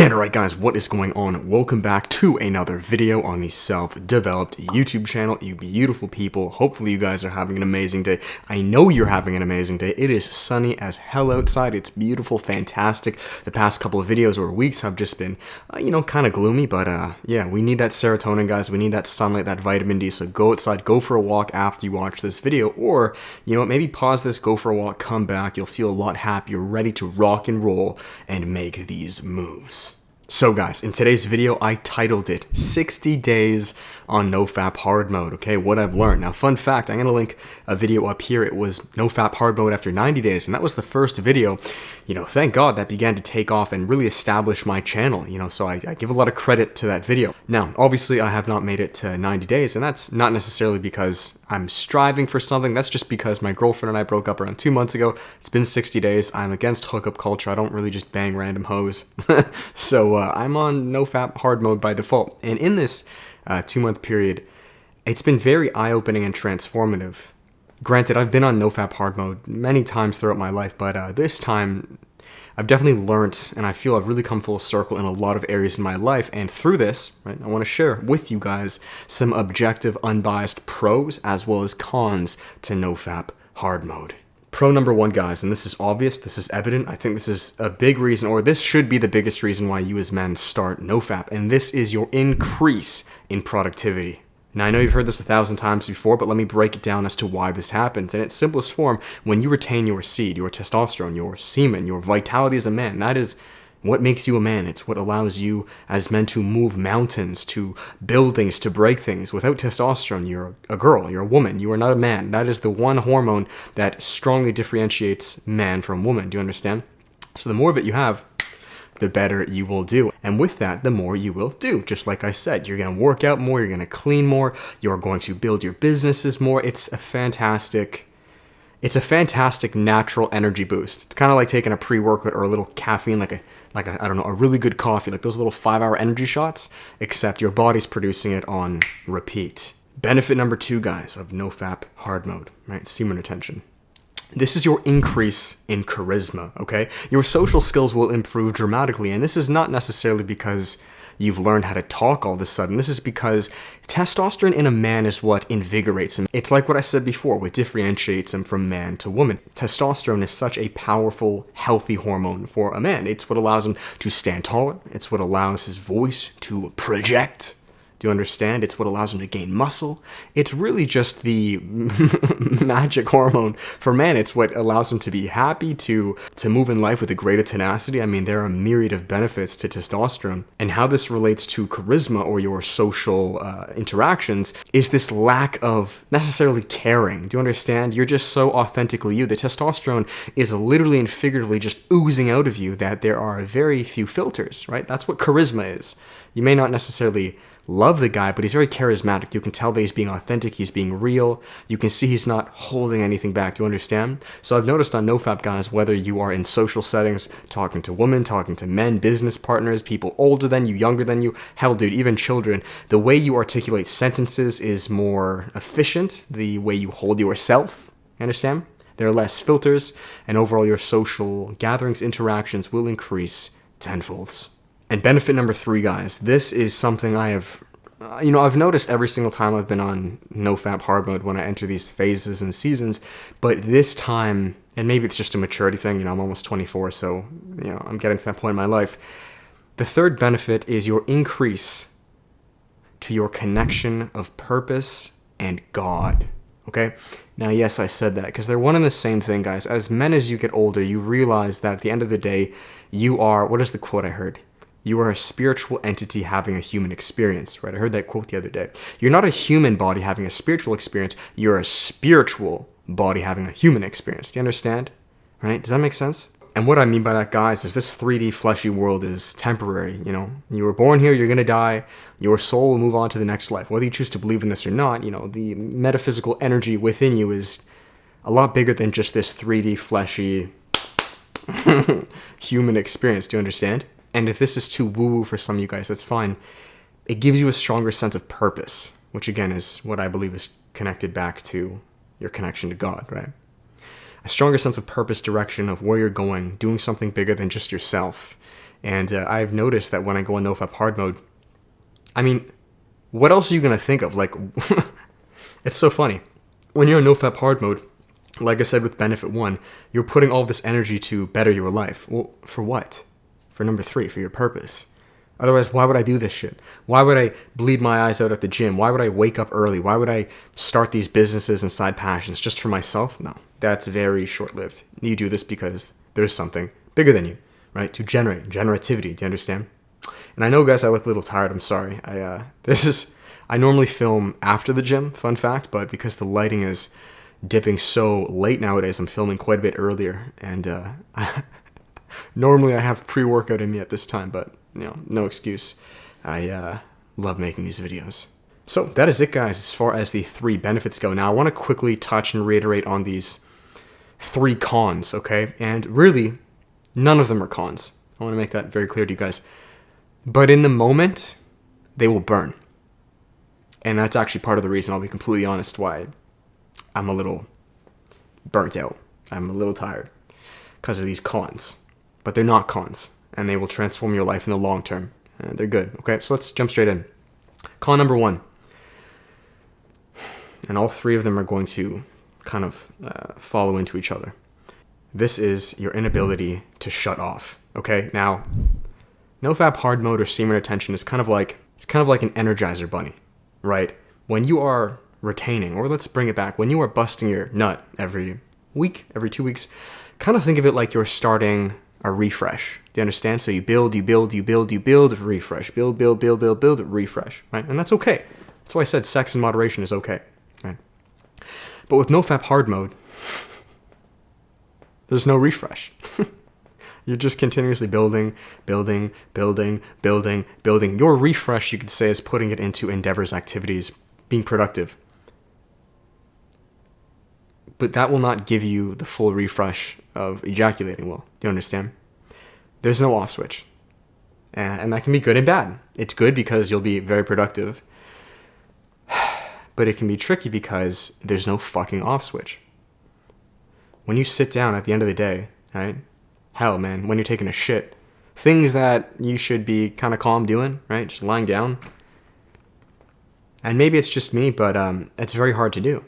And alright guys, what is going on? Welcome back to another video on the self-developed YouTube channel. You beautiful people. Hopefully you guys are having an amazing day. I know you're having an amazing day. It is sunny as hell outside. It's beautiful, fantastic. The past couple of videos or weeks have just been, kind of gloomy, but yeah, we need that serotonin, guys. We need that sunlight, that vitamin D. So go outside, go for a walk after you watch this video, or, maybe pause this, go for a walk, come back. You'll feel a lot happier, ready to rock and roll and make these moves. So guys, in today's video, I titled it 60 Days on Nofap Hard Mode, okay, what I've learned. Now, fun fact, I'm going to link a video up here. It was Nofap Hard Mode after 90 days, and that was the first video, thank God that began to take off and really establish my channel, so I give a lot of credit to that video. Now, obviously, I have not made it to 90 days, and that's not necessarily because I'm striving for something. That's just because my girlfriend and I broke up around 2 months ago. It's been 60 days. I'm against hookup culture. I don't really just bang random hoes. So I'm on Nofap hard mode by default. And in this 2-month period, it's been very eye-opening and transformative. Granted, I've been on Nofap hard mode many times throughout my life, but this time I've definitely learned, and I feel I've really come full circle in a lot of areas in my life. And through this, right, I want to share with you guys some objective, unbiased pros as well as cons to Nofap hard mode. Pro number one, guys, and this is obvious, this is evident. I think this is a big reason, or this should be the biggest reason why you as men start Nofap, and this is your increase in productivity. Now, I know you've heard this 1,000 times before, but let me break it down as to why this happens. In its simplest form, when you retain your seed, your testosterone, your semen, your vitality as a man, that is what makes you a man. It's what allows you as men to move mountains, to build things, to break things. Without testosterone, you're a girl, you're a woman, you are not a man. That is the one hormone that strongly differentiates man from woman. Do you understand? So the more of it you have, the better you will do. And with that, the more you will do. Just like I said, you're going to work out more, you're going to clean more, you're going to build your businesses more. It's a fantastic natural energy boost. It's kind of like taking a pre-workout or a little caffeine, like a really good coffee, like those little 5-hour energy shots, except your body's producing it on repeat. Benefit number 2, guys, of Nofap hard mode, right? Semen retention. This is your increase in charisma, okay? Your social skills will improve dramatically, and this is not necessarily because you've learned how to talk all of a sudden. This is because testosterone in a man is what invigorates him. It's like what I said before, what differentiates him from man to woman. Testosterone is such a powerful, healthy hormone for a man. It's what allows him to stand taller. It's what allows his voice to project. Do you understand? It's what allows him to gain muscle. It's really just the magic hormone for man. It's what allows him to be happy, to move in life with a greater tenacity. I mean, there are a myriad of benefits to testosterone. And how this relates to charisma or your social interactions is this lack of necessarily caring. Do you understand? You're just so authentically you. The testosterone is literally and figuratively just oozing out of you that there are very few filters, right? That's what charisma is. You may not necessarily love the guy, but he's very charismatic. You can tell that he's being authentic, he's being real. You can see he's not holding anything back. Do you understand? So I've noticed on Nofap, guys, whether you are in social settings, talking to women, talking to men, business partners, people older than you, younger than you, hell, dude, even children, the way you articulate sentences is more efficient. The way you hold yourself, you understand? There are less filters, and overall your social gatherings, interactions will increase tenfolds. And benefit number 3, guys, this is something I have, I've noticed every single time I've been on Nofap hard mode when I enter these phases and seasons, but this time, and maybe it's just a maturity thing, I'm almost 24, so, I'm getting to that point in my life. The third benefit is your increase to your connection of purpose and God, okay? Now, yes, I said that because they're one and the same thing, guys. As men, as you get older, you realize that at the end of the day, you are, what is the quote I heard? You are a spiritual entity having a human experience, right? I heard that quote the other day. You're not a human body having a spiritual experience. You're a spiritual body having a human experience. Do you understand? Right? Does that make sense? And what I mean by that, guys, is this 3D fleshy world is temporary. You were born here, you're going to die. Your soul will move on to the next life. Whether you choose to believe in this or not, the metaphysical energy within you is a lot bigger than just this 3D fleshy human experience. Do you understand? And if this is too woo-woo for some of you guys, that's fine. It gives you a stronger sense of purpose, which again is what I believe is connected back to your connection to God, right? A stronger sense of purpose, direction of where you're going, doing something bigger than just yourself. And I've noticed that when I go in Nofap hard mode, I mean, what else are you going to think of? Like, it's so funny. When you're in Nofap hard mode, like I said with Benefit 1, you're putting all this energy to better your life. Well, for what? For number 3, for your purpose. Otherwise, why would I do this shit? Why would I bleed my eyes out at the gym? Why would I wake up early? Why would I start these businesses and side passions just for myself? No, that's very short-lived. You do this because there's something bigger than you, right? To generate generativity. Do you understand? And I know, guys, I look a little tired. I'm sorry. I normally film after the gym, fun fact, but because the lighting is dipping so late nowadays, I'm filming quite a bit earlier. And normally I have pre-workout in me at this time, but no excuse. I love making these videos. So that is it, guys, as far as the 3 benefits go. Now, I want to quickly touch and reiterate on these 3 cons, okay? And really, none of them are cons. I want to make that very clear to you guys. But in the moment, they will burn. And that's actually part of the reason, I'll be completely honest, why I'm a little burnt out. I'm a little tired because of these cons. But they're not cons. And they will transform your life in the long term. And they're good. Okay, so let's jump straight in. Con number 1. And all 3 of them are going to kind of follow into each other. This is your inability to shut off. Okay, now, Nofap hard mode or semen retention is kind of like an Energizer bunny, right? When you are retaining, or let's bring it back, when you are busting your nut every week, every 2 weeks, kind of think of it like you're starting a refresh. Do you understand? So you build, refresh, build, refresh, right? And that's okay. That's why I said sex in moderation is okay, right? But with Nofap hard mode, there's no refresh. You're just continuously building. Your refresh, you could say, is putting it into endeavors, activities, being productive. But that will not give you the full refresh of ejaculating well. Do you understand? There's no off switch. And that can be good and bad. It's good because you'll be very productive. But it can be tricky because there's no fucking off switch. When you sit down at the end of the day, right? Hell, man, when you're taking a shit, things that you should be kind of calm doing, right? Just lying down. And maybe it's just me, but it's very hard to do.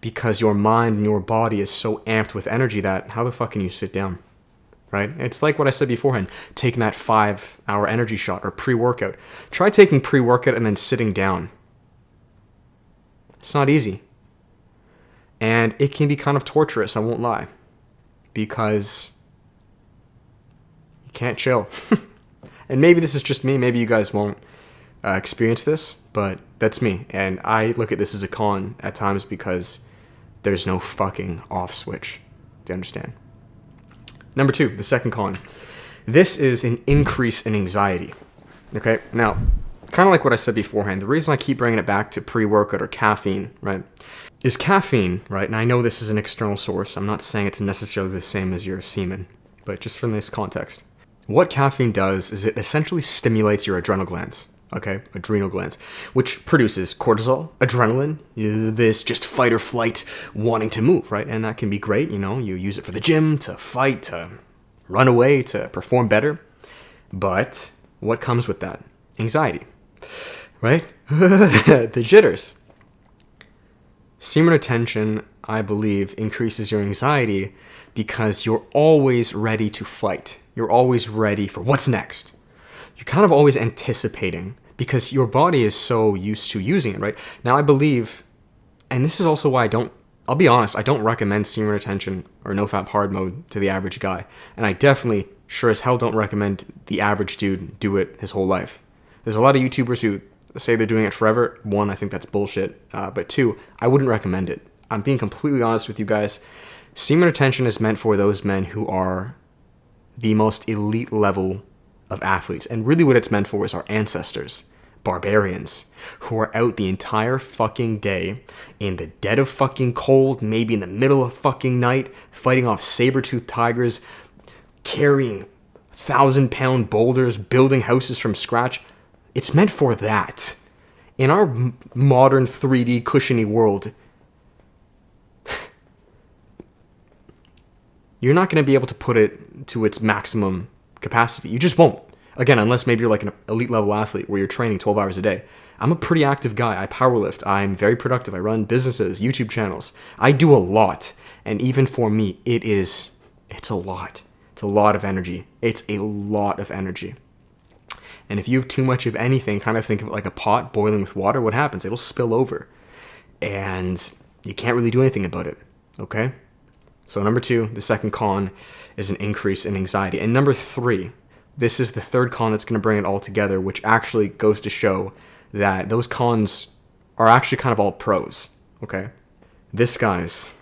Because your mind and your body is so amped with energy that how the fuck can you sit down, right? It's like what I said beforehand, taking that 5-hour energy shot or pre-workout. Try taking pre-workout and then sitting down. It's not easy. And it can be kind of torturous, I won't lie. Because you can't chill. And maybe this is just me, maybe you guys won't experience this, but that's me. And I look at this as a con at times because there's no fucking off switch. Do you understand? Number 2, the second con. This is an increase in anxiety. Okay, now, kind of like what I said beforehand, the reason I keep bringing it back to pre-workout or caffeine, right, is caffeine, right, and I know this is an external source. I'm not saying it's necessarily the same as your semen, but just from this context. What caffeine does is it essentially stimulates your adrenal glands. Okay, adrenal glands, which produces cortisol, adrenaline, this just fight or flight wanting to move, right? And that can be great, you use it for the gym, to fight, to run away, to perform better. But what comes with that? Anxiety, right? The jitters. Semen retention, I believe, increases your anxiety because you're always ready to fight. You're always ready for what's next. You're kind of always anticipating because your body is so used to using it, right? Now, I believe, and this is also why I'll be honest, I don't recommend semen retention or Nofap hard mode to the average guy. And I definitely, sure as hell, don't recommend the average dude do it his whole life. There's a lot of YouTubers who say they're doing it forever. 1, I think that's bullshit. But 2, I wouldn't recommend it. I'm being completely honest with you guys. Semen retention is meant for those men who are the most elite level of athletes. And really what it's meant for is our ancestors, barbarians, who are out the entire fucking day in the dead of fucking cold, maybe in the middle of fucking night, fighting off saber-toothed tigers, carrying 1,000-pound boulders, building houses from scratch. It's meant for that. In our modern 3D cushiony world, you're not going to be able to put it to its maximum capacity. You just won't. Again, unless maybe you're like an elite level athlete where you're training 12 hours a day. I'm a pretty active guy. I powerlift. I'm very productive. I run businesses, YouTube channels. I do a lot. And even for me, it's a lot. It's a lot of energy. It's a lot of energy. And if you have too much of anything, kind of think of it like a pot boiling with water, what happens? It'll spill over. And you can't really do anything about it. Okay? So number 2, the second con is an increase in anxiety. And number 3, this is the third con that's going to bring it all together, which actually goes to show that those cons are actually kind of all pros. Okay? This, guys,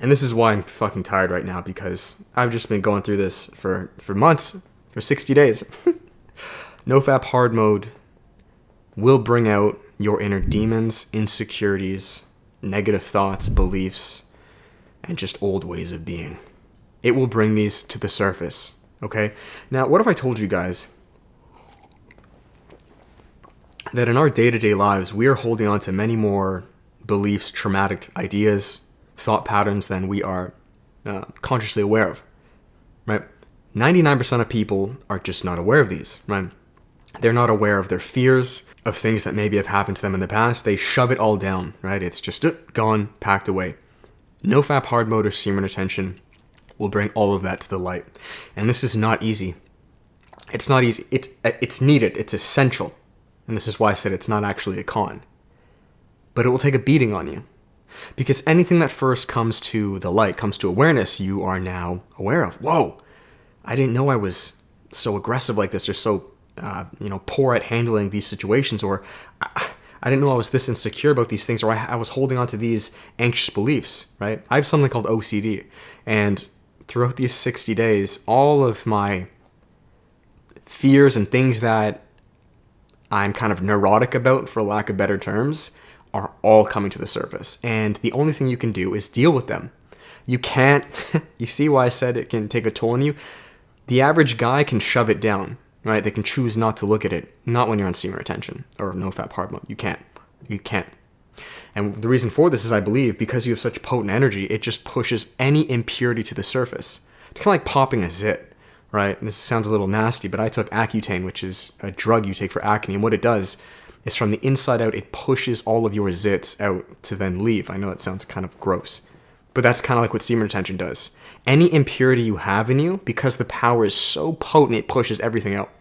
and this is why I'm fucking tired right now, because I've just been going through this for months, for 60 days. Nofap hard mode will bring out your inner demons, insecurities, negative thoughts, beliefs, and just old ways of being. It will bring these to the surface, okay? Now, what if I told you guys that in our day-to-day lives, we are holding on to many more beliefs, traumatic ideas, thought patterns than we are consciously aware of, right? 99% of people are just not aware of these, right? They're not aware of their fears, of things that maybe have happened to them in the past. They shove it all down, right? It's just gone, packed away. Nofap hard mode or semen retention will bring all of that to the light. And this is not easy. It's not easy. It's needed. It's essential. And this is why I said it's not actually a con. But it will take a beating on you. Because anything that first comes to the light, comes to awareness, you are now aware of. Whoa, I didn't know I was so aggressive like this, or so poor at handling these situations, or I didn't know I was this insecure about these things, or I was holding on to these anxious beliefs, right? I have something called OCD, and throughout these 60 days, all of my fears and things that I'm kind of neurotic about, for lack of better terms, are all coming to the surface. And the only thing you can do is deal with them. You can't, you see why I said it can take a toll on you? The average guy can shove it down, right? They can choose not to look at it. Not when you're on semen retention or Nofap hard mode. You can't. You can't. And the reason for this is, I believe, because you have such potent energy, it just pushes any impurity to the surface. It's kind of like popping a zit, right? This sounds a little nasty, but I took Accutane, which is a drug you take for acne, and what it does is from the inside out, it pushes all of your zits out to then leave. I know it sounds kind of gross, but that's kind of like what semen retention does. Any impurity you have in you, because the power is so potent, it pushes everything out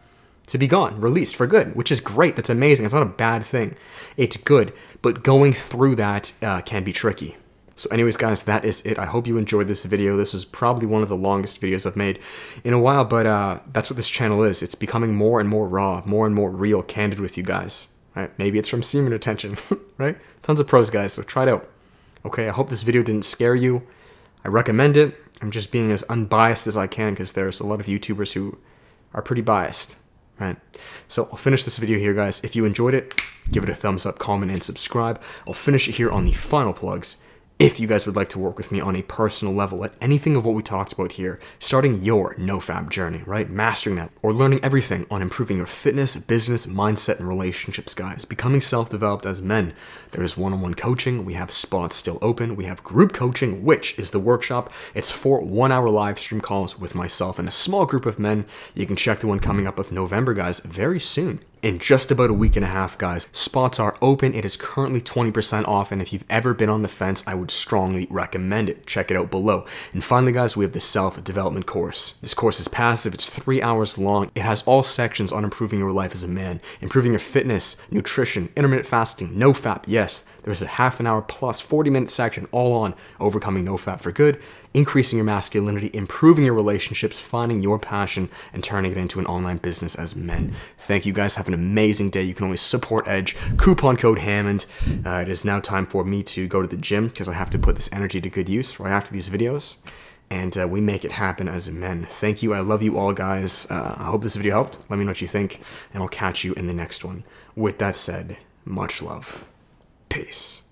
to be gone, released for good, which is great. That's amazing. It's not a bad thing. It's good, but going through that can be tricky. So anyways, guys, that is it. I hope you enjoyed this video. This is probably one of the longest videos I've made in a while, but that's what this channel is. It's becoming more and more raw, more and more real, candid with you guys. Right? Maybe it's from semen retention, right? Tons of pros, guys, so try it out. Okay, I hope this video didn't scare you. I recommend it. I'm just being as unbiased as I can, because there's a lot of YouTubers who are pretty biased, right? So I'll finish this video here, guys. If you enjoyed it, give it a thumbs up, comment, and subscribe. I'll finish it here on the final plugs. If you guys would like to work with me on a personal level at anything of what we talked about here, starting your Nofap journey, right? Mastering that, or learning everything on improving your fitness, business, mindset, and relationships, guys. Becoming self-developed as men. There is one-on-one coaching. We have spots still open. We have group coaching, which is the workshop. It's 4 one-hour live stream calls with myself and a small group of men. You can check the one coming up of November, guys, very soon. In just about a week and a half, guys. Spots are open. It is currently 20% off, and if you've ever been on the fence, I would strongly recommend it. Check it out below. And finally, guys, we have the self-development course. This course is passive. It's 3 hours long. It has all sections on improving your life as a man, improving your fitness, nutrition, intermittent fasting, Nofap. Yes, there's a half an hour plus 40-minute section all on overcoming Nofap for good, increasing your masculinity, improving your relationships, finding your passion, and turning it into an online business as men. Thank you, guys. Have an amazing day. You can always support Edge. Coupon code Hammond. It is now time for me to go to the gym, because I have to put this energy to good use right after these videos. And we make it happen as men. Thank you. I love you all, guys. I hope this video helped. Let me know what you think, and I'll catch you in the next one. With that said, much love. Peace.